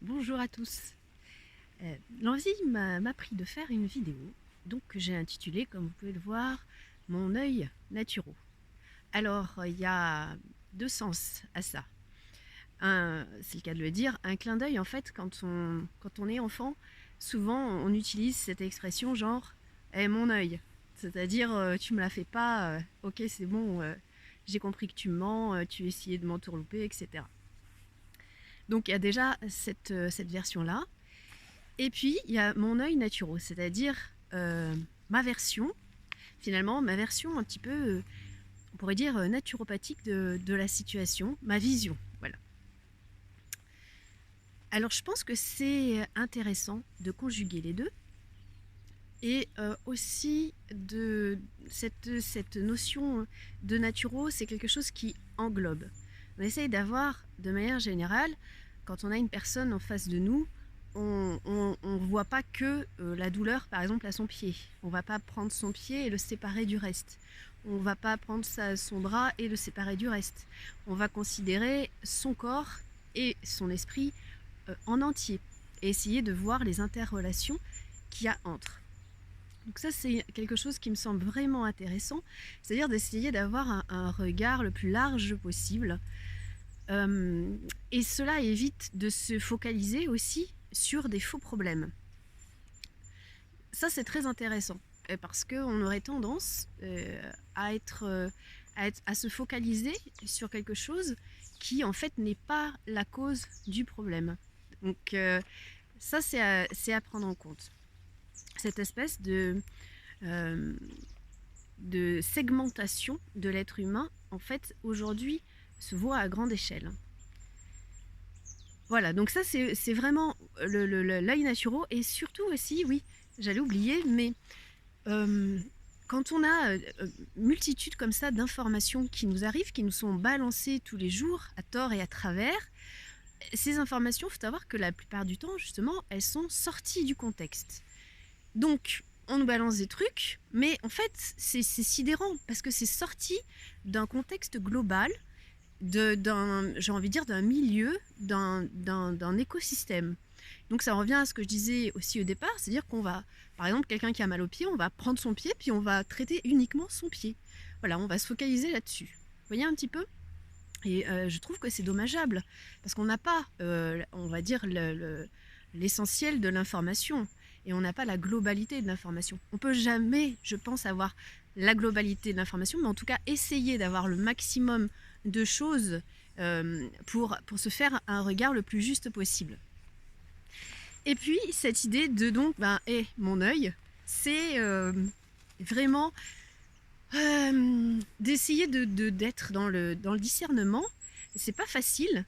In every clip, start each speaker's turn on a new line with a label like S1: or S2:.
S1: Bonjour à tous. L'envie m'a pris de faire une vidéo, donc que j'ai intitulée, comme vous pouvez le voir, Mon œil naturel. Alors, il y a deux sens à ça. C'est le cas de le dire, un clin d'œil en fait, quand on est enfant, souvent on utilise cette expression genre Eh, mon œil. C'est-à-dire, tu me la fais pas, ok, c'est bon, j'ai compris que tu me mens, tu essayais de m'entourlouper, etc. Donc il y a déjà cette version-là. Et puis, il y a mon œil naturel, c'est-à-dire ma version, finalement, ma version un petit peu, on pourrait dire, naturopathique de la situation, ma vision. Voilà. Alors, je pense que c'est intéressant de conjuguer les deux et aussi de cette notion de naturel, c'est quelque chose qui englobe. On essaye d'avoir, de manière générale, quand on a une personne en face de nous, on ne voit pas que la douleur, par exemple, à son pied. On ne va pas prendre son pied et le séparer du reste. On ne va pas prendre son bras et le séparer du reste. On va considérer son corps et son esprit en entier et essayer de voir les interrelations qu'il y a entre. Donc ça, c'est quelque chose qui me semble vraiment intéressant, c'est-à-dire d'essayer d'avoir un regard le plus large possible. Et cela évite de se focaliser aussi sur des faux problèmes. Ça, c'est très intéressant, parce qu'on aurait tendance à se focaliser sur quelque chose qui, en fait, n'est pas la cause du problème. Donc ça, c'est à prendre en compte. Cette espèce de segmentation de l'être humain, en fait, aujourd'hui, se voit à grande échelle. Voilà, donc ça, c'est vraiment l'œil naturel. Et surtout aussi, oui, j'allais oublier, mais quand on a multitude comme ça d'informations qui nous arrivent, qui nous sont balancées tous les jours, à tort et à travers, ces informations, il faut savoir que la plupart du temps, justement, elles sont sorties du contexte. Donc, on nous balance des trucs, mais en fait, c'est sidérant parce que c'est sorti d'un contexte global, j'ai envie de dire, d'un milieu, d'un écosystème. Donc ça revient à ce que je disais aussi au départ, c'est-à-dire qu'on va, par exemple, quelqu'un qui a mal au pied, on va prendre son pied, puis on va traiter uniquement son pied. Voilà, on va se focaliser là-dessus. Vous voyez un petit peu ? Et je trouve que c'est dommageable, parce qu'on n'a pas, on va dire, l'essentiel de l'information, et on n'a pas la globalité de l'information. On peut jamais, je pense, avoir la globalité de l'information, mais en tout cas essayer d'avoir le maximum de choses pour se faire un regard le plus juste possible. Et puis cette idée de donc, mon œil, c'est vraiment d'essayer d'être dans le discernement. C'est pas facile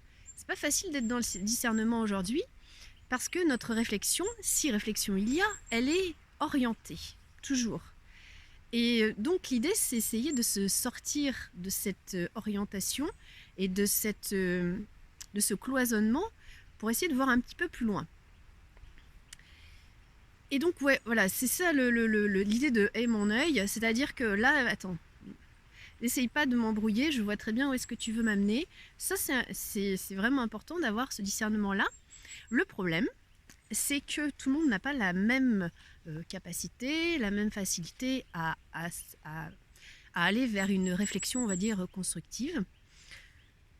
S1: d'être dans le discernement aujourd'hui, parce que notre réflexion, si réflexion il y a, elle est orientée, toujours. Et donc l'idée, c'est essayer de se sortir de cette orientation et de ce cloisonnement pour essayer de voir un petit peu plus loin. Et donc, ouais, voilà, c'est ça l'idée de « hey, mon œil », c'est-à-dire que là, attends, n'essaye pas de m'embrouiller, je vois très bien où est-ce que tu veux m'amener. Ça, c'est vraiment important d'avoir ce discernement-là. Le problème, c'est que tout le monde n'a pas la même capacité, la même facilité à aller vers une réflexion, on va dire, constructive.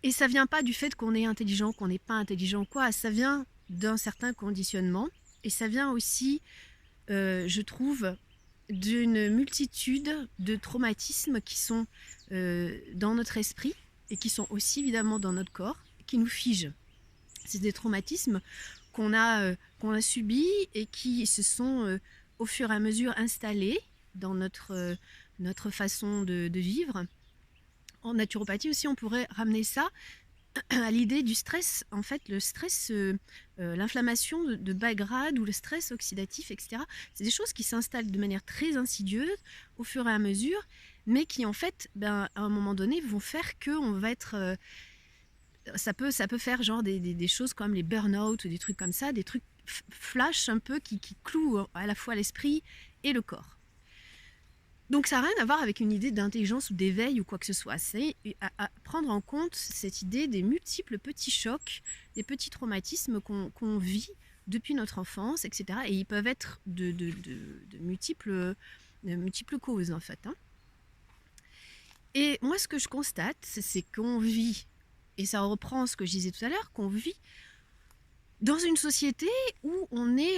S1: Et ça vient pas du fait qu'on est intelligent, qu'on n'est pas intelligent, quoi. Ça vient d'un certain conditionnement. Et ça vient aussi, je trouve, d'une multitude de traumatismes qui sont dans notre esprit et qui sont aussi évidemment dans notre corps, qui nous figent. C'est des traumatismes qu'on a subis et qui se sont au fur et à mesure installés dans notre façon de vivre. En naturopathie aussi, on pourrait ramener ça à l'idée du stress. En fait, le stress, l'inflammation de bas grade ou le stress oxydatif, etc., c'est des choses qui s'installent de manière très insidieuse au fur et à mesure, mais qui en fait, à un moment donné, vont faire qu'on va être... ça peut faire genre des choses comme les burn-out ou des trucs comme ça, des trucs flash un peu qui clouent à la fois l'esprit et le corps. Donc ça n'a rien à voir avec une idée d'intelligence ou d'éveil ou quoi que ce soit. C'est à prendre en compte cette idée des multiples petits chocs, des petits traumatismes qu'on vit depuis notre enfance, etc. Et ils peuvent être de multiples causes en fait. Hein. Et moi ce que je constate, c'est qu'on vit, et ça reprend ce que je disais tout à l'heure, qu'on vit dans une société où on est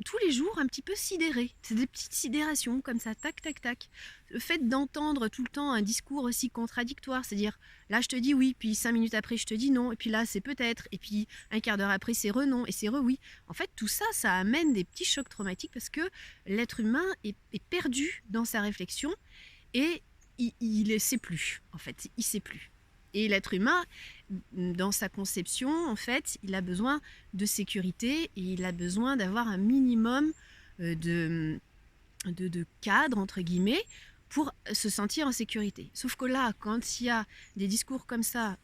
S1: tous les jours un petit peu sidéré. C'est des petites sidérations comme ça, tac, tac, tac. Le fait d'entendre tout le temps un discours aussi contradictoire, c'est-à-dire là je te dis oui, puis 5 minutes après je te dis non, et puis là c'est peut-être, et puis un quart d'heure après c'est re-non, et c'est re-oui. En fait tout ça, ça amène des petits chocs traumatiques parce que l'être humain est perdu dans sa réflexion et il ne sait plus, en fait, il ne sait plus. Et l'être humain, dans sa conception, en fait, il a besoin de sécurité et il a besoin d'avoir un minimum de cadre, entre guillemets, pour se sentir en sécurité. Sauf que là, quand il y a des discours comme ça,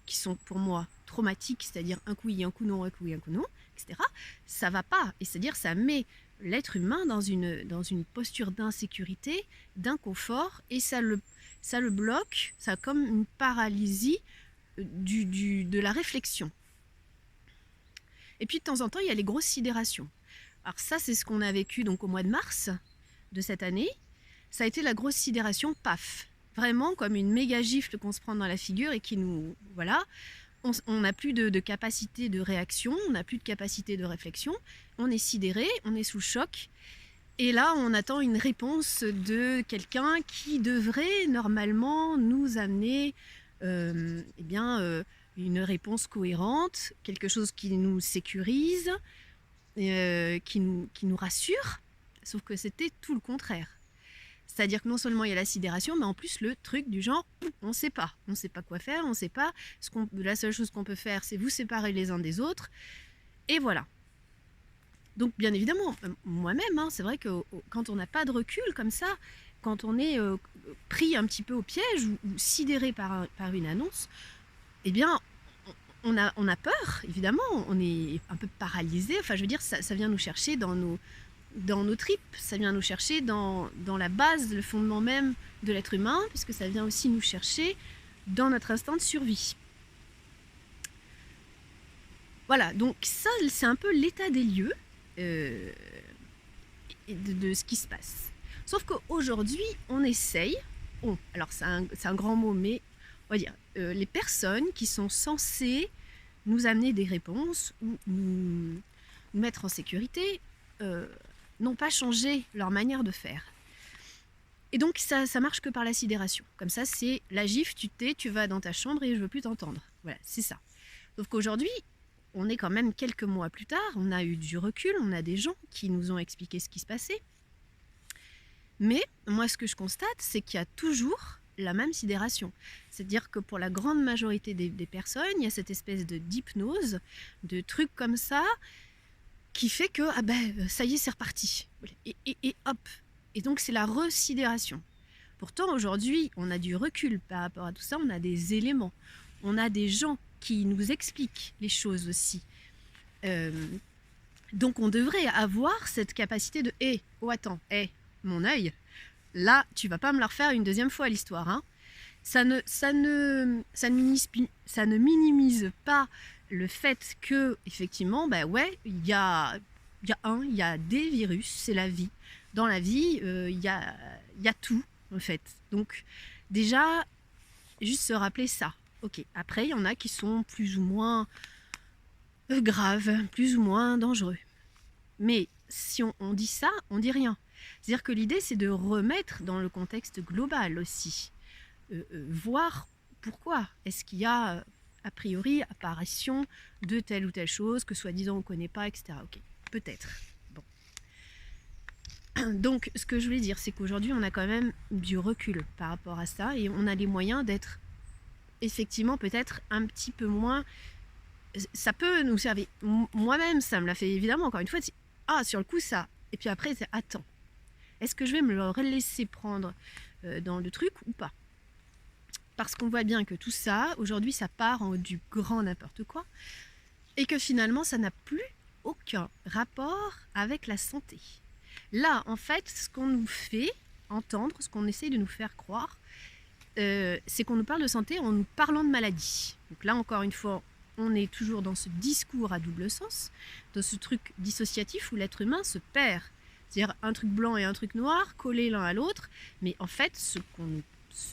S1: qui sont pour moi traumatiques, c'est-à-dire un coup oui, un coup non, un coup oui, un coup non, etc., ça va pas. Et c'est-à-dire ça met l'être humain dans une posture d'insécurité, d'inconfort, et ça le bloque, ça a comme une paralysie de la réflexion. Et puis de temps en temps, il y a les grosses sidérations. Alors ça, c'est ce qu'on a vécu donc au mois de mars de cette année. Ça a été la grosse sidération, paf. Vraiment comme une méga gifle qu'on se prend dans la figure et qui nous... Voilà. On n'a plus de capacité de réaction, on n'a plus de capacité de réflexion. On est sidéré, on est sous le choc. Et là, on attend une réponse de quelqu'un qui devrait normalement nous amener une réponse cohérente, quelque chose qui nous sécurise, qui nous rassure, sauf que c'était tout le contraire. C'est-à-dire que non seulement il y a la sidération, mais en plus le truc du genre, on ne sait pas quoi faire, on ne sait pas, la seule chose qu'on peut faire, c'est vous séparer les uns des autres, et voilà. Donc bien évidemment, moi-même, hein, c'est vrai que quand on n'a pas de recul comme ça, quand on est pris un petit peu au piège ou sidéré par une annonce, eh bien on a peur, évidemment, on est un peu paralysé, enfin je veux dire, ça vient nous chercher dans nos tripes, ça vient nous chercher dans la base, le fondement même de l'être humain, puisque ça vient aussi nous chercher dans notre instinct de survie. Voilà, donc ça c'est un peu l'état des lieux de ce qui se passe. Sauf qu'aujourd'hui, on essaye, alors c'est un grand mot, mais on va dire, les personnes qui sont censées nous amener des réponses ou nous mettre en sécurité n'ont pas changé leur manière de faire. Et donc ça marche que par la sidération. Comme ça, c'est la gifle, tu tais, tu vas dans ta chambre et je veux plus t'entendre. Voilà, c'est ça. Sauf qu'aujourd'hui, on est quand même quelques mois plus tard, on a eu du recul, on a des gens qui nous ont expliqué ce qui se passait. Mais moi, ce que je constate, c'est qu'il y a toujours la même sidération. C'est-à-dire que pour la grande majorité des personnes, il y a cette espèce d'hypnose, de trucs comme ça, qui fait que, ça y est, c'est reparti. Et hop. Et donc, c'est la residération. Pourtant, aujourd'hui, on a du recul par rapport à tout ça, on a des éléments, on a des gens qui nous expliquent les choses aussi. Donc, on devrait avoir cette capacité de « oh attends, mon œil, là, tu vas pas me la refaire une deuxième fois l'histoire. Hein. » Ça ne minimise pas le fait que, effectivement, il y a des virus, c'est la vie. Dans la vie, il y a tout, en fait. Donc, déjà, juste se rappeler ça. Ok, après, il y en a qui sont plus ou moins graves, plus ou moins dangereux. Mais si on dit ça, on dit rien. C'est-à-dire que l'idée, c'est de remettre dans le contexte global aussi. Voir pourquoi est-ce qu'il y a a priori apparition de telle ou telle chose que soi-disant on ne connaît pas, etc. Ok, peut-être. Bon. Donc ce que je voulais dire, c'est qu'aujourd'hui on a quand même du recul par rapport à ça et on a les moyens d'être effectivement peut-être un petit peu moins... Ça peut nous servir. Moi-même, ça me l'a fait évidemment, encore une fois, sur le coup ça. Et puis après, c'est attends. Est-ce que je vais me le laisser prendre dans le truc ou pas? Parce qu'on voit bien que tout ça, aujourd'hui, ça part en du grand n'importe quoi. Et que finalement, ça n'a plus aucun rapport avec la santé. Là, en fait, ce qu'on nous fait, entendre, ce qu'on essaye de nous faire croire, c'est qu'on nous parle de santé en nous parlant de maladie. Donc là, encore une fois, on est toujours dans ce discours à double sens, dans ce truc dissociatif où l'être humain se perd. C'est-à-dire un truc blanc et un truc noir collés l'un à l'autre, mais en fait, ce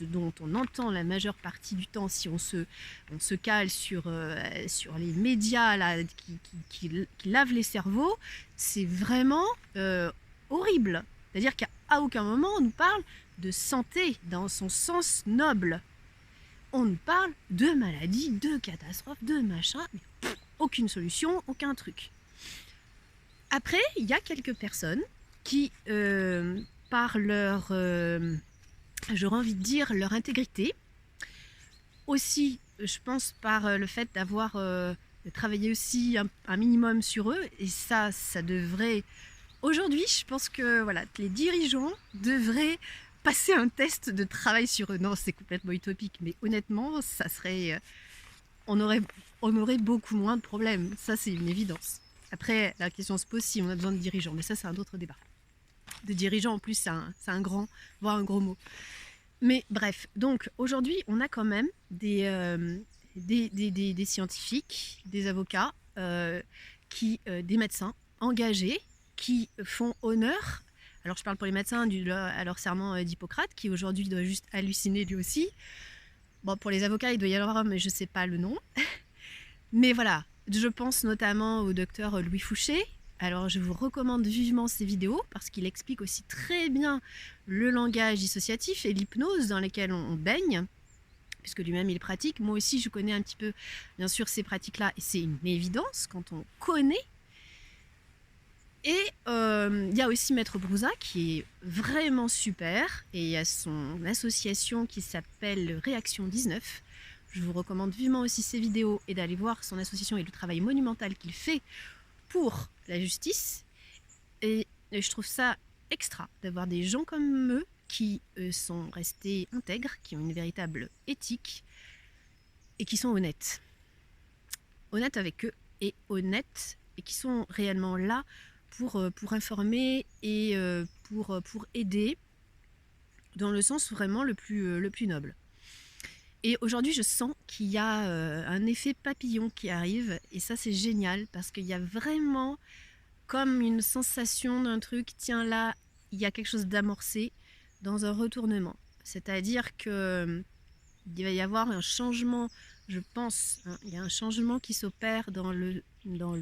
S1: dont on entend la majeure partie du temps, si on se cale sur les médias là, qui lavent les cerveaux, c'est vraiment horrible. C'est-à-dire qu'à aucun moment on nous parle de santé dans son sens noble. On nous parle de maladies, de catastrophes, de machin, mais aucune solution, aucun truc. Après, il y a quelques personnes qui, par leur, j'aurais envie de dire, leur intégrité, aussi, je pense, par le fait d'avoir travaillé aussi un minimum sur eux, et ça devrait... Aujourd'hui, je pense que voilà, les dirigeants devraient passer un test de travail sur eux. Non, c'est complètement utopique, mais honnêtement, ça serait... on aurait beaucoup moins de problèmes. Ça, c'est une évidence. Après, la question se pose si on a besoin de dirigeants, mais ça, c'est un autre débat. De dirigeants, en plus, c'est un grand, voire un gros mot. Mais bref, donc aujourd'hui, on a quand même des scientifiques, des avocats, des médecins engagés qui font honneur. Alors je parle pour les médecins à leur serment d'Hippocrate, qui aujourd'hui doit juste halluciner lui aussi. Bon, pour les avocats, il doit y avoir un, mais je ne sais pas le nom. Mais voilà, je pense notamment au docteur Louis Fouché. Alors je vous recommande vivement ses vidéos parce qu'il explique aussi très bien le langage dissociatif et l'hypnose dans lesquelles on baigne, puisque lui-même il pratique. Moi aussi je connais un petit peu bien sûr ces pratiques-là et c'est une évidence quand on connaît. Et il y a aussi Maître Brouza qui est vraiment super et il y a son association qui s'appelle Réaction 19. Je vous recommande vivement aussi ses vidéos et d'aller voir son association et le travail monumental qu'il fait pour la justice. Et je trouve ça extra d'avoir des gens comme eux qui sont restés intègres, qui ont une véritable éthique et qui sont honnêtes. Honnêtes avec eux et honnêtes et qui sont réellement là pour informer et pour aider dans le sens vraiment le plus noble. Et aujourd'hui, je sens qu'il y a un effet papillon qui arrive et ça, c'est génial parce qu'il y a vraiment comme une sensation d'un truc, tiens là, il y a quelque chose d'amorcé dans un retournement. C'est-à-dire que il va y avoir un changement, je pense, hein, il y a un changement qui s'opère dans le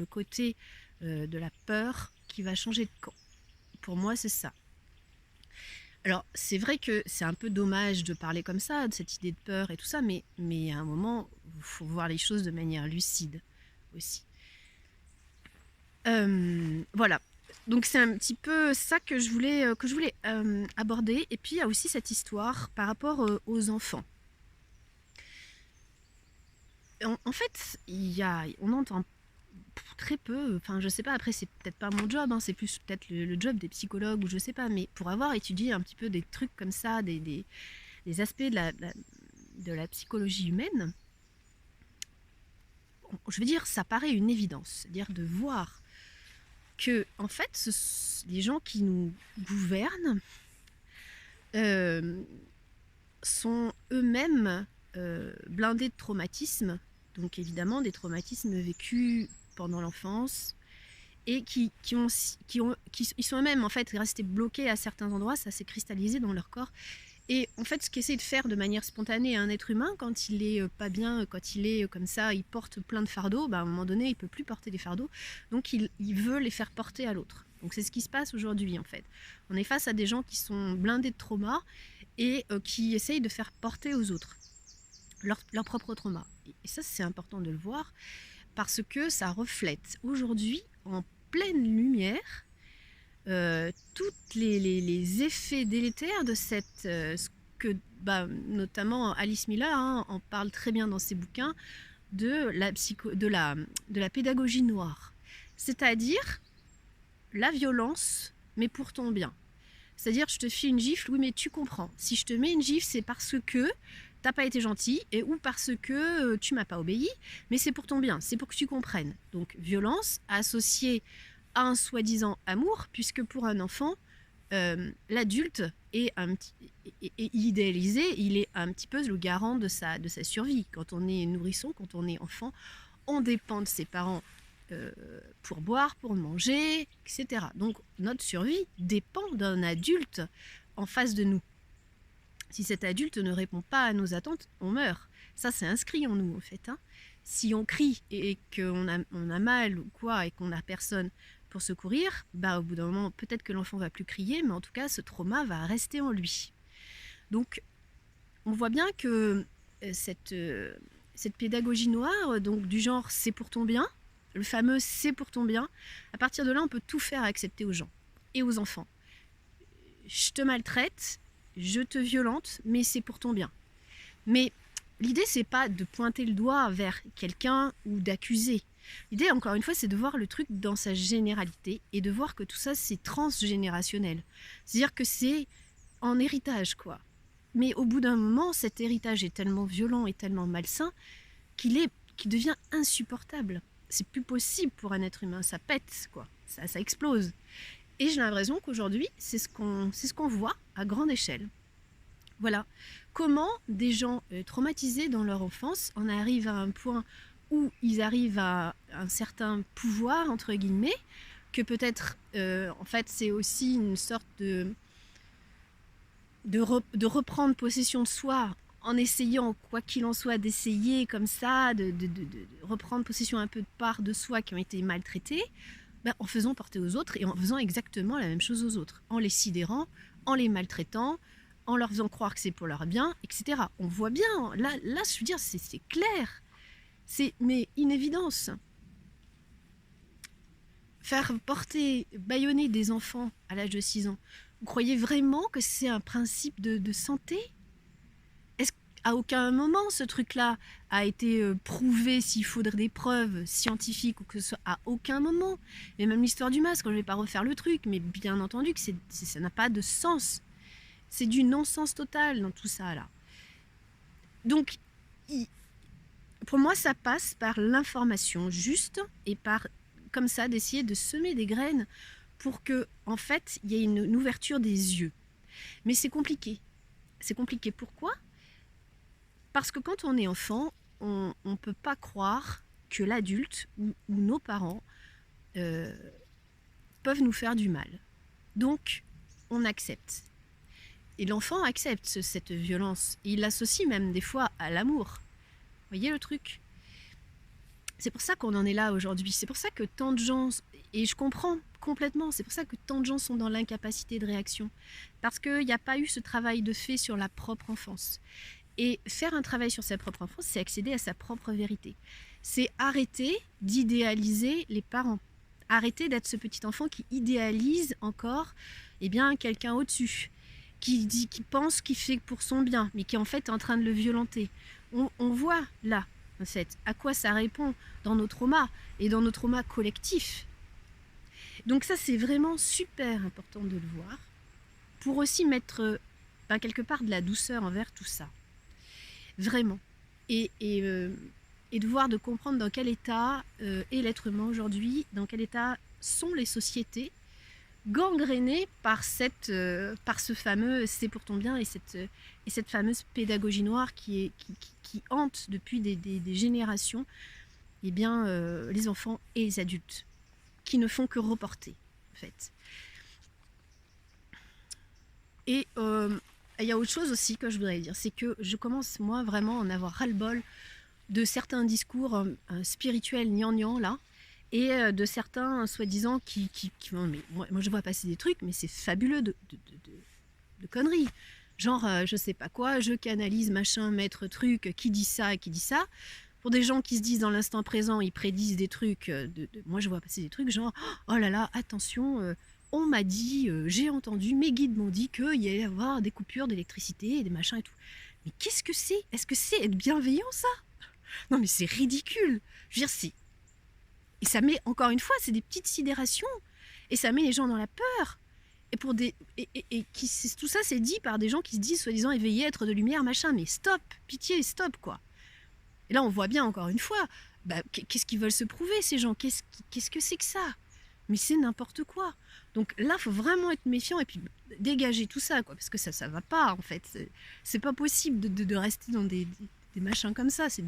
S1: côté de la peur qui va changer de camp. Pour moi, c'est ça. Alors, c'est vrai que c'est un peu dommage de parler comme ça, de cette idée de peur et tout ça, mais à un moment, il faut voir les choses de manière lucide aussi. Voilà. Donc c'est un petit peu ça que je voulais aborder. Et puis il y a aussi cette histoire par rapport aux enfants. En fait, on entend très peu, enfin je sais pas, après c'est peut-être pas mon job, hein, c'est plus peut-être le job des psychologues ou je sais pas, mais pour avoir étudié un petit peu des trucs comme ça, des aspects de la psychologie humaine, je veux dire, ça paraît une évidence, c'est-à-dire de voir que en fait les gens qui nous gouvernent sont eux-mêmes blindés de traumatismes, donc évidemment des traumatismes vécus pendant l'enfance et qui sont eux-mêmes en fait restés bloqués à certains endroits, ça s'est cristallisé dans leur corps. Et en fait, ce qu'essaie de faire de manière spontanée un être humain, quand il est pas bien, quand il est comme ça, il porte plein de fardeaux, à un moment donné, il peut plus porter des fardeaux, donc il veut les faire porter à l'autre. Donc c'est ce qui se passe aujourd'hui en fait. On est face à des gens qui sont blindés de trauma et qui essayent de faire porter aux autres leur propre trauma. Et ça, c'est important de le voir parce que ça reflète aujourd'hui en pleine lumière tous les effets délétères de cette notamment Alice Miller en parle très bien dans ses bouquins de la pédagogie noire, c'est-à-dire la violence mais pour ton bien. C'est-à-dire je te file une gifle, oui mais tu comprends, si je te mets une gifle c'est parce que t'as pas été gentil ou parce que tu m'as pas obéi, mais c'est pour ton bien, c'est pour que tu comprennes. Donc violence associée à un soi-disant amour, puisque pour un enfant, l'adulte est idéalisé, il est un petit peu le garant de sa survie. Quand on est nourrisson, quand on est enfant, on dépend de ses parents pour boire, pour manger, etc. Donc notre survie dépend d'un adulte en face de nous. Si cet adulte ne répond pas à nos attentes, on meurt. Ça, c'est inscrit en nous, en fait. Hein. Si on crie et qu'on a mal ou quoi et qu'on n'a personne pour secourir, bah, au bout d'un moment, peut-être que l'enfant va plus crier, mais en tout cas, ce trauma va rester en lui. Donc, on voit bien que cette pédagogie noire, donc du genre « c'est pour ton bien », le fameux « c'est pour ton bien », à partir de là, on peut tout faire accepter aux gens et aux enfants. Je te maltraite, je te violente, mais c'est pour ton bien. Mais l'idée, c'est pas de pointer le doigt vers quelqu'un ou d'accuser. L'idée, encore une fois, c'est de voir le truc dans sa généralité et de voir que tout ça, c'est transgénérationnel. C'est-à-dire que c'est en héritage, quoi. Mais au bout d'un moment, cet héritage est tellement violent et tellement malsain qu'il devient insupportable. C'est plus possible pour un être humain, ça pète, quoi. Ça explose. Et j'ai l'impression qu'aujourd'hui, c'est ce qu'on voit à grande échelle. Voilà. Comment des gens traumatisés dans leur enfance en arrivent à un point où ils arrivent à un certain pouvoir, entre guillemets, que peut-être, en fait, c'est aussi une sorte de reprendre possession de soi en essayant, quoi qu'il en soit, d'essayer comme ça, de reprendre possession un peu de part de soi qui ont été maltraités, en faisant porter aux autres et en faisant exactement la même chose aux autres, en les sidérant, en les maltraitant, en leur faisant croire que c'est pour leur bien, etc. On voit bien, là je veux dire, c'est clair, mais une évidence. Faire porter, bâillonner des enfants à l'âge de 6 ans, vous croyez vraiment que c'est un principe de santé ? Est-ce qu'à aucun moment ce truc-là a été prouvé s'il faudrait des preuves scientifiques ou que ce soit à aucun moment ? Et même l'histoire du masque, je ne vais pas refaire le truc, mais bien entendu que ça n'a pas de sens. C'est du non-sens total dans tout ça là. Donc, pour moi, ça passe par l'information juste et par, comme ça, d'essayer de semer des graines pour que, en fait, il y ait une ouverture des yeux. Mais c'est compliqué. C'est compliqué. Pourquoi ? Parce que quand on est enfant, on ne peut pas croire que l'adulte ou nos parents peuvent nous faire du mal. Donc, on accepte. Et l'enfant accepte cette violence. Et il l'associe même des fois à l'amour. Vous voyez le truc ? C'est pour ça qu'on en est là aujourd'hui. C'est pour ça que tant de gens, et je comprends complètement, c'est pour ça que tant de gens sont dans l'incapacité de réaction. Parce qu'il n'y a pas eu ce travail de fait sur la propre enfance. Et faire un travail sur sa propre enfance, c'est accéder à sa propre vérité. C'est arrêter d'idéaliser les parents. Arrêter d'être ce petit enfant qui idéalise encore quelqu'un au-dessus. Qui pense qu'il fait pour son bien, mais qui en fait est en train de le violenter. On voit là, en fait, à quoi ça répond dans nos traumas et dans nos traumas collectifs. Donc ça, c'est vraiment super important de le voir pour aussi mettre quelque part de la douceur envers tout ça. Vraiment. Et de comprendre dans quel état est l'être humain aujourd'hui, dans quel état sont les sociétés gangrénée par ce fameux « c'est pour ton bien » et cette fameuse pédagogie noire qui hante depuis des générations les enfants et les adultes, qui ne font que reporter, en fait. Et il y a autre chose aussi que je voudrais dire, c'est que je commence, moi, vraiment à en avoir ras-le-bol de certains discours spirituels gnangnan, là, et de certains soi-disant qui mais moi je vois passer des trucs, mais c'est fabuleux de conneries. Genre, je sais pas quoi, je canalise machin, maître truc, qui dit ça et qui dit ça. Pour des gens qui se disent dans l'instant présent, ils prédisent des trucs. Moi, je vois passer des trucs genre, oh là là, attention, on m'a dit, j'ai entendu, mes guides m'ont dit qu'il y allait y avoir des coupures d'électricité et des machins et tout. Mais qu'est-ce que c'est ? Est-ce que c'est être bienveillant, ça ? Non, mais c'est ridicule. Je veux dire, et ça met, encore une fois, c'est des petites sidérations. Et ça met les gens dans la peur. Et tout ça, c'est dit par des gens qui se disent, soi-disant, éveillés, être de lumière, machin. Mais stop, pitié, stop, quoi. Et là, on voit bien, encore une fois, qu'est-ce qu'ils veulent se prouver, ces gens ? Qu'est-ce que c'est que ça ? mais c'est n'importe quoi. Donc là, il faut vraiment être méfiant et puis dégager tout ça, quoi, parce que ça va pas, en fait. C'est pas possible de rester dans des machins comme ça. C'est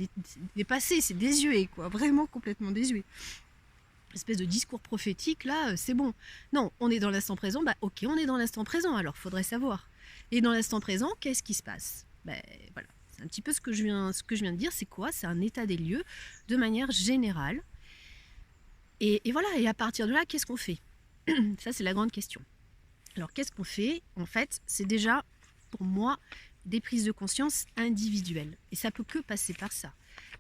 S1: dépassé, c'est désuet, quoi, vraiment complètement désuet. Espèce de discours prophétique, là, c'est bon. Non, on est dans l'instant présent, bah ok, on est dans l'instant présent, alors faudrait savoir. Et dans l'instant présent, qu'est-ce qui se passe? Ben voilà, c'est un petit peu ce que je viens de dire, c'est quoi? C'est un état des lieux de manière générale. Et voilà, et à partir de là, qu'est-ce qu'on fait? Ça, c'est la grande question. Alors, qu'est-ce qu'on fait? En fait, c'est déjà, pour moi, des prises de conscience individuelles. Et ça peut que passer par ça.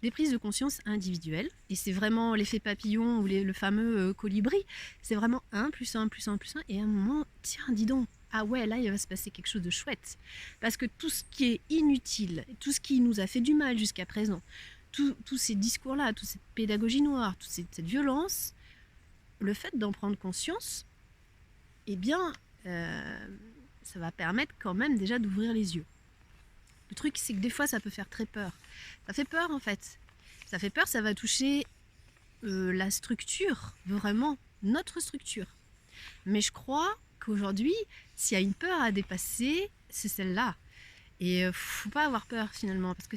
S1: Des prises de conscience individuelles. Et c'est vraiment l'effet papillon ou le fameux colibri. C'est vraiment 1 plus 1 plus 1 plus 1. Et à un moment, tiens, dis donc, ah ouais, là, il va se passer quelque chose de chouette. Parce que tout ce qui est inutile, tout ce qui nous a fait du mal jusqu'à présent, tous ces discours-là, toute cette pédagogie noire, toute cette violence, le fait d'en prendre conscience, eh bien, ça va permettre quand même déjà d'ouvrir les yeux. Le truc, c'est que des fois, ça peut faire très peur. Ça fait peur, en fait. Ça fait peur, ça va toucher la structure, vraiment, notre structure. Mais je crois qu'aujourd'hui, s'il y a une peur à dépasser, c'est celle-là. Et faut pas avoir peur, finalement, parce que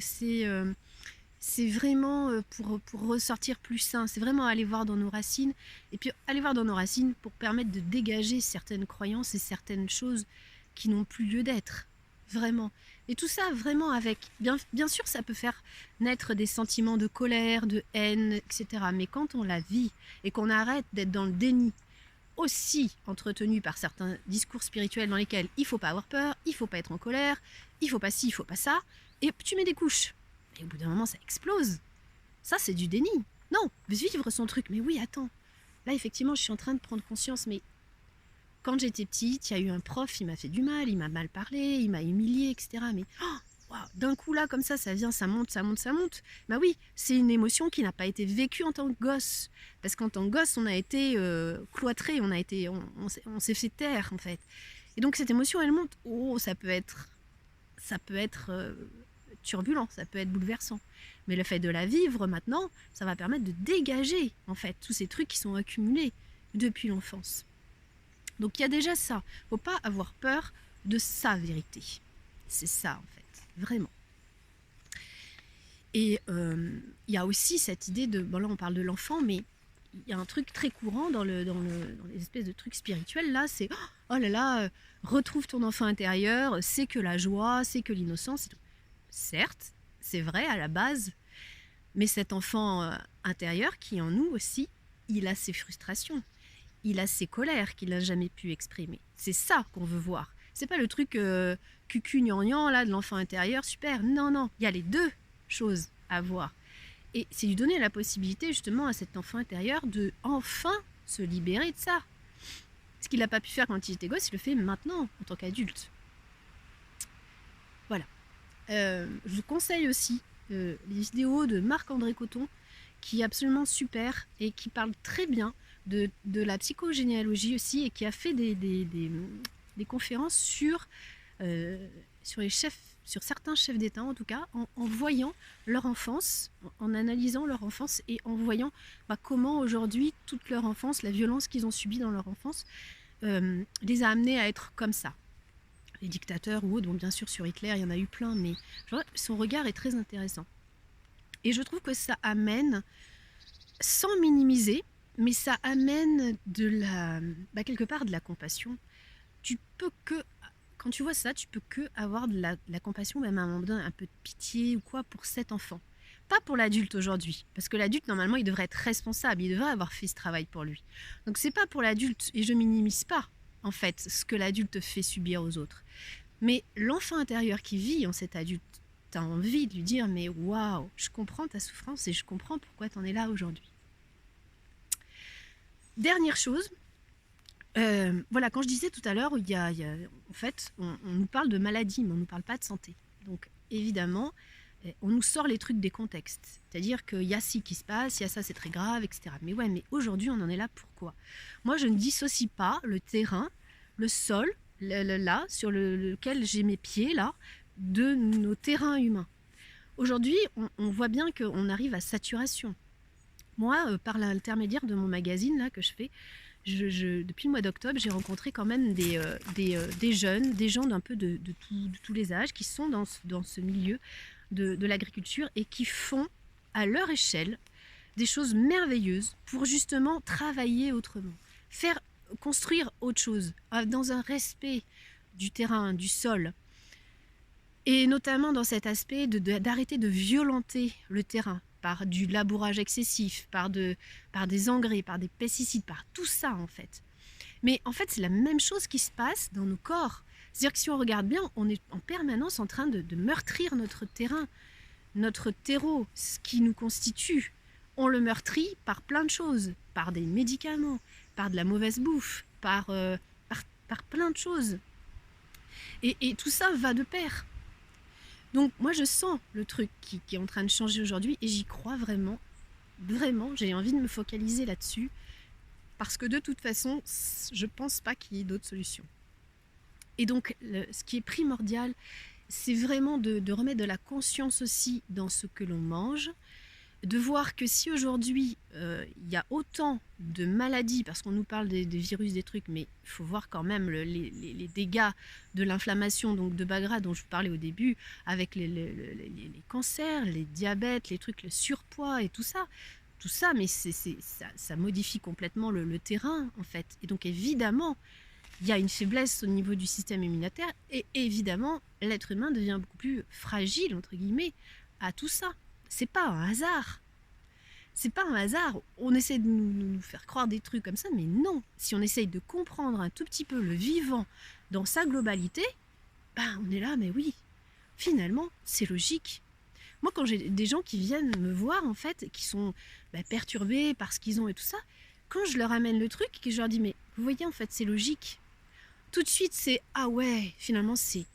S1: c'est vraiment pour ressortir plus sain. C'est vraiment aller voir dans nos racines. Et puis, aller voir dans nos racines pour permettre de dégager certaines croyances et certaines choses qui n'ont plus lieu d'être. Vraiment. Et tout ça vraiment avec... Bien sûr, ça peut faire naître des sentiments de colère, de haine, etc. Mais quand on la vit et qu'on arrête d'être dans le déni, aussi entretenu par certains discours spirituels dans lesquels il ne faut pas avoir peur, il ne faut pas être en colère, il ne faut pas ci, il ne faut pas ça, et tu mets des couches. Et au bout d'un moment, ça explose. Ça, c'est du déni. Non, vivre son truc. Mais oui, attends. Là, effectivement, je suis en train de prendre conscience, mais quand j'étais petite, il y a eu un prof, il m'a fait du mal, il m'a mal parlé, il m'a humilié, etc. Mais wow, d'un coup là, comme ça vient, ça monte, ça monte, ça monte. Bah oui, c'est une émotion qui n'a pas été vécue en tant que gosse. Parce qu'en tant que gosse, on a été cloîtré, on s'est fait taire en fait. Et donc cette émotion, elle monte. Oh, ça peut être turbulent, ça peut être bouleversant. Mais le fait de la vivre maintenant, ça va permettre de dégager en fait tous ces trucs qui sont accumulés depuis l'enfance. Donc il y a déjà ça. Il ne faut pas avoir peur de sa vérité. C'est ça en fait, vraiment. Et il y a aussi cette idée de... Bon là on parle de l'enfant, mais il y a un truc très courant dans les espèces de trucs spirituels là, c'est oh là là, retrouve ton enfant intérieur, c'est que la joie, c'est que l'innocence. Certes, c'est vrai à la base, mais cet enfant intérieur qui est en nous aussi, il a ses frustrations. Il a ses colères qu'il n'a jamais pu exprimer. C'est ça qu'on veut voir. C'est pas le truc cucu-gnangnan là de l'enfant intérieur, super. Non, non, il y a les deux choses à voir. Et c'est lui donner la possibilité justement à cet enfant intérieur de enfin se libérer de ça. Ce qu'il n'a pas pu faire quand il était gosse, il le fait maintenant en tant qu'adulte. Voilà. Je vous conseille aussi les vidéos de Marc-André Coton, qui est absolument super et qui parle très bien de la psychogénéalogie aussi, et qui a fait des conférences sur certains chefs d'État en tout cas, en voyant leur enfance, en analysant leur enfance et en voyant comment aujourd'hui toute leur enfance, la violence qu'ils ont subie dans leur enfance, les a amenés à être comme ça. Les dictateurs ou autres, bon bien sûr sur Hitler il y en a eu plein, mais son regard est très intéressant. Et je trouve que ça amène, sans minimiser, mais ça amène quelque part de la compassion. Tu peux que, quand tu vois ça, tu peux que avoir de la compassion, même à un moment donné, un peu de pitié ou quoi pour cet enfant. Pas pour l'adulte aujourd'hui, parce que l'adulte, normalement, il devrait être responsable, il devrait avoir fait ce travail pour lui. Donc c'est pas pour l'adulte, et je minimise pas, en fait, ce que l'adulte fait subir aux autres. Mais l'enfant intérieur qui vit en cet adulte, t'as envie de lui dire, mais waouh, je comprends ta souffrance et je comprends pourquoi t'en es là aujourd'hui. Dernière chose, voilà, quand je disais tout à l'heure, en fait, on nous parle de maladie, mais on ne nous parle pas de santé. Donc, évidemment, on nous sort les trucs des contextes. C'est-à-dire qu'il y a ci qui se passe, il y a ça, c'est très grave, etc. Mais ouais, mais aujourd'hui, on en est là pourquoi? Moi, je ne dissocie pas le terrain, le sol, là, sur lequel j'ai mes pieds, là, de nos terrains humains. Aujourd'hui, on voit bien qu'on arrive à saturation. Moi, par l'intermédiaire de mon magazine là, que je fais, depuis le mois d'octobre, j'ai rencontré quand même des jeunes, des gens d'un peu de tous les âges qui sont dans ce milieu de l'agriculture et qui font à leur échelle des choses merveilleuses pour justement travailler autrement, faire construire autre chose, dans un respect du terrain, du sol, et notamment dans cet aspect d'arrêter de violenter le terrain par du labourage excessif, par des engrais, par des pesticides, par tout ça en fait. Mais en fait, c'est la même chose qui se passe dans nos corps. C'est-à-dire que si on regarde bien, on est en permanence en train de meurtrir notre terrain, notre terreau, ce qui nous constitue. On le meurtrit par plein de choses, par des médicaments, par de la mauvaise bouffe, par plein de choses. Et tout ça va de pair. Donc moi je sens le truc qui est en train de changer aujourd'hui et j'y crois vraiment, vraiment, j'ai envie de me focaliser là-dessus parce que de toute façon, je pense pas qu'il y ait d'autres solutions. Et donc ce qui est primordial, c'est vraiment de remettre de la conscience aussi dans ce que l'on mange, de voir que si aujourd'hui il y a autant de maladies, parce qu'on nous parle des virus, des trucs, mais il faut voir quand même les dégâts de l'inflammation, donc de Bagra dont je vous parlais au début, avec les cancers, les diabètes, les trucs, le surpoids et tout ça, mais ça modifie complètement le terrain en fait. Et donc évidemment, il y a une faiblesse au niveau du système immunitaire et évidemment, l'être humain devient beaucoup plus fragile, entre guillemets, à tout ça. C'est pas un hasard. C'est pas un hasard. On essaie de nous faire croire des trucs comme ça, mais non. Si on essaye de comprendre un tout petit peu le vivant dans sa globalité, ben on est là, mais oui, finalement, c'est logique. Moi, quand j'ai des gens qui viennent me voir, en fait, qui sont perturbés par ce qu'ils ont et tout ça, quand je leur amène le truc, que je leur dis, mais vous voyez, en fait, c'est logique. Tout de suite, c'est, ah ouais, finalement, c'est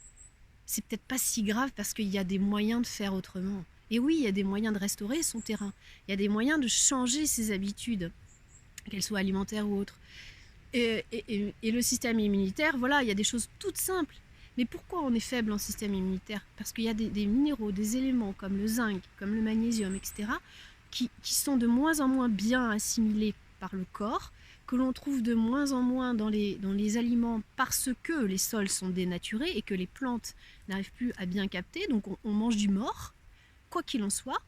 S1: peut-être pas si grave parce qu'il y a des moyens de faire autrement. Et oui, il y a des moyens de restaurer son terrain. Il y a des moyens de changer ses habitudes, qu'elles soient alimentaires ou autres. Et le système immunitaire, voilà, il y a des choses toutes simples. Mais pourquoi on est faible en système immunitaire? Parce qu'il y a des minéraux, des éléments comme le zinc, comme le magnésium, etc., qui sont de moins en moins bien assimilés par le corps, que l'on trouve de moins en moins dans les aliments parce que les sols sont dénaturés et que les plantes n'arrivent plus à bien capter. Donc on mange du mort, quoi qu'il en soit.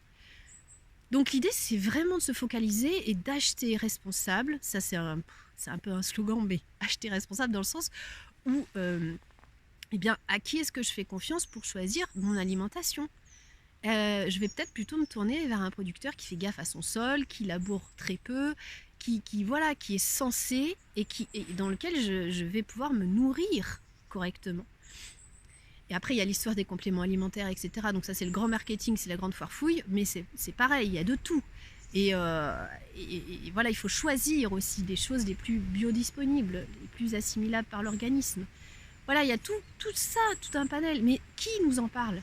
S1: Donc l'idée, c'est vraiment de se focaliser et d'acheter responsable. Ça, c'est un peu un slogan, mais acheter responsable dans le sens où, eh bien, à qui est-ce que je fais confiance pour choisir mon alimentation? Je vais peut-être plutôt me tourner vers un producteur qui fait gaffe à son sol, qui laboure très peu, qui est censé et dans lequel je vais pouvoir me nourrir correctement. Et après, il y a l'histoire des compléments alimentaires, etc. Donc ça, c'est le grand marketing, c'est la grande foire fouille, mais c'est pareil, il y a de tout. Et voilà, il faut choisir aussi des choses les plus biodisponibles, les plus assimilables par l'organisme. Voilà, il y a tout ça, tout un panel. Mais qui nous en parle?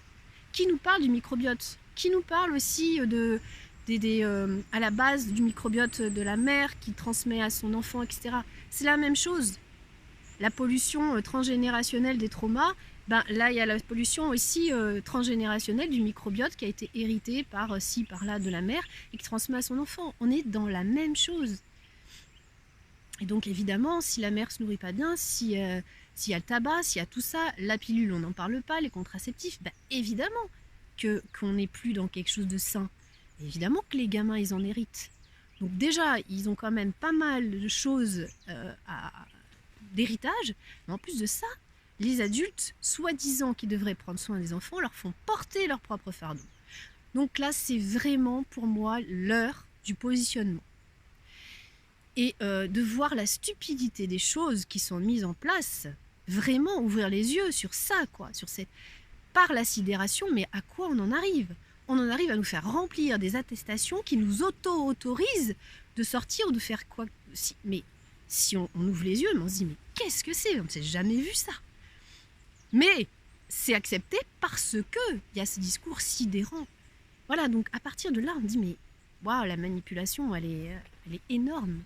S1: Qui nous parle du microbiote? Qui nous parle aussi à la base du microbiote de la mère qui transmet à son enfant, etc. C'est la même chose. La pollution transgénérationnelle des traumas, là il y a la pollution aussi transgénérationnelle du microbiote qui a été hérité par-ci, par-là de la mère et qui transmet à son enfant. On est dans la même chose. Et donc évidemment, si la mère ne se nourrit pas bien, s'il y a le tabac, s'il y a tout ça, la pilule, on n'en parle pas, les contraceptifs, évidemment qu'on n'est plus dans quelque chose de sain. Et évidemment que les gamins, ils en héritent. Donc déjà, ils ont quand même pas mal de choses d'héritage, mais en plus de ça, les adultes, soi-disant qui devraient prendre soin des enfants, leur font porter leur propre fardeau. Donc là, c'est vraiment pour moi l'heure du positionnement. Et de voir la stupidité des choses qui sont mises en place, vraiment ouvrir les yeux sur ça, quoi, par la sidération, mais à quoi on en arrive? On en arrive à nous faire remplir des attestations qui nous autorisent de sortir ou de faire quoi. Mais si on ouvre les yeux, on se dit, mais qu'est-ce que c'est? On ne s'est jamais vu ça. Mais c'est accepté parce qu'il y a ce discours sidérant. Voilà, donc à partir de là, on dit, mais waouh, la manipulation, elle est énorme.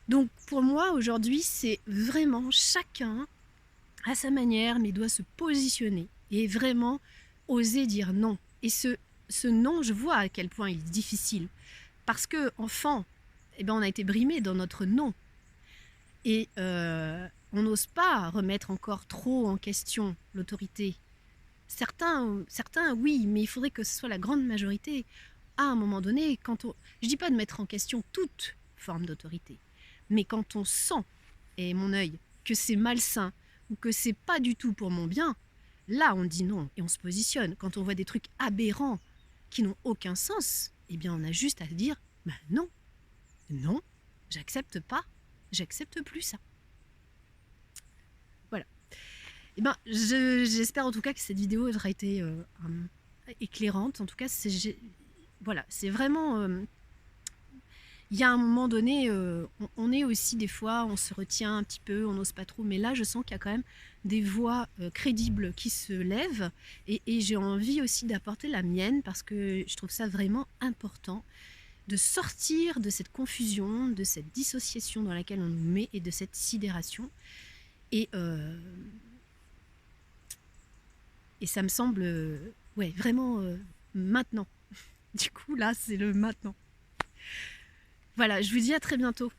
S1: Donc pour moi, aujourd'hui, c'est vraiment chacun, à sa manière, mais doit se positionner et vraiment oser dire non. Et ce non, je vois à quel point il est difficile. parce que enfant, eh ben, on a été brimé dans notre non. Et on n'ose pas remettre encore trop en question l'autorité. Certains, oui, mais il faudrait que ce soit la grande majorité. À un moment donné, je dis pas de mettre en question toute forme d'autorité, mais quand on sent, et mon œil, que c'est malsain ou que c'est pas du tout pour mon bien, là on dit non et on se positionne. Quand on voit des trucs aberrants qui n'ont aucun sens, eh bien on a juste à dire ben non, non, j'accepte pas, j'accepte plus ça. Voilà. Eh ben, j'espère en tout cas que cette vidéo aura été éclairante. En tout cas, voilà, c'est vraiment... il y a un moment donné, on est aussi des fois, on se retient un petit peu, on n'ose pas trop, mais là je sens qu'il y a quand même des voix crédibles qui se lèvent et j'ai envie aussi d'apporter la mienne parce que je trouve ça vraiment important de sortir de cette confusion, de cette dissociation dans laquelle on nous met et de cette sidération. Et ça me semble, ouais, vraiment maintenant. Du coup, là, c'est le maintenant. Voilà, je vous dis à très bientôt.